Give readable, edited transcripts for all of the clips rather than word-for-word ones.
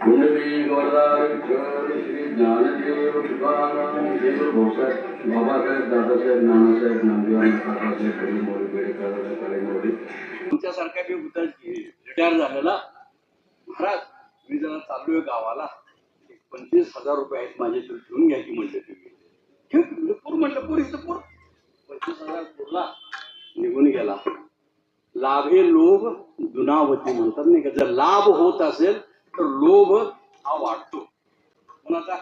पुंडलिक वरदार विठ्ठल श्री ज्ञानदेव तुकाराम देव भाऊसाहेब बाबासाहेब दादासाहेब नानासाहेब नामदेव काकासाहेब कलीमोडी बेडेकर कलीमोडी तुमच्यासारख्या बी retire झालेला महाराज मी जरा चाललोय गावाला 25,000 रुपये आहेत माझे तर घेऊन घ्या की म्हटले तुम्ही पूर म्हटलं पूर इथं पूर 25,000 पूरला निघून गेला. लाभे लोभ दुनावती म्हणतात नाही का. जर लाभ होत असेल तर लोभ हा वाटतो. पण आता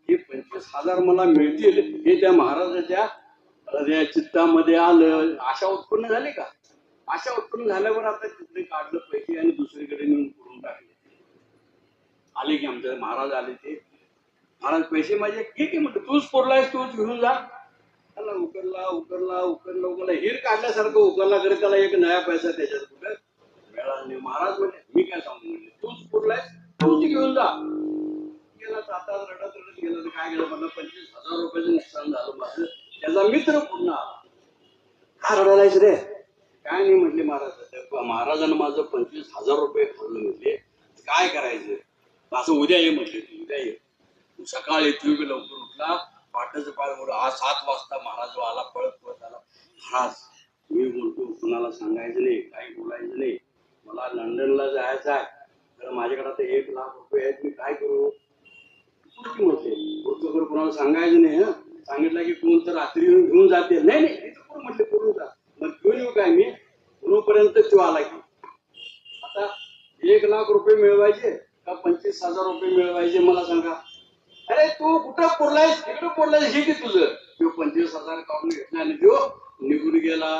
हे 25,000 मला मिळतील हे त्या महाराजाच्या चित्तामध्ये आलं. आशा उत्पन्न झाली का. आशा उत्पन्न झाल्यावर आता तिथे काढलं पैसे आणि दुसरीकडे नेऊन करून टाकले. आले की आमचे महाराज आले ते महाराज पैसे माझे ठीक आहे म्हटलं तूच पोरलायस तूच घेऊन जा. त्याला उकरला उकरला उकरला उकरला हिर काढल्यासारखं उकरला करे त्याला एक नया पैसा त्याच्यात कुठे मिळाला नाही. महाराज म्हणजे मी काय सांगू म्हणजे तूच पोरलायस तूच घेऊन जा. गेला आता रडत रडत गेला तर काय गेलं मला 25,000 रुपयाचं नुकसान झालं माझं. त्याचा मित्र पूर्ण आला. का रडायलायस रे. काय नाही म्हटले महाराज महाराजांना माझं 25,000 रुपये खाल्लं म्हटले काय करायचं असं उद्या ये म्हटले. तू उद्या ये. सकाळी तुम्ही लवकर उठला पाठाचं पाय आज 7 वाजता महाराज आला पळत पळत आला. महाराज मी बोलतो कुणाला सांगायचं नाही काही बोलायचं नाही मला लंडनला जायचं आहे तर माझ्याकडे आता 1 लाख रुपये आहेत मी काय करू म्हटले. बोलतो कुणाला सांगायचं नाही. हा सांगितलं की कोण तर रात्री येऊन घेऊन जाते. नाही नाही कोण म्हटले करून जा मग घेऊन येऊ काय मी म्हणूनपर्यंत तो आला की आता 1 लाख रुपये मिळवायचे का 25,000 रुपये मिळवायचे मला सांगा. अरे तू कुठं पोरलायस तिकडं पोरलायस हे की तुझं. तो 25,000 काढून घेतला आणि तो निघून गेला.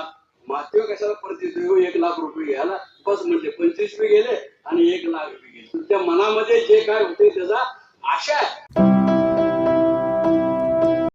मात्र कशाला परत येतो 1 लाख रुपये घ्यायला बस म्हटले 25 बी गेले आणि 1 लाख बी गेले. तुमच्या मनामध्ये जे काय होतं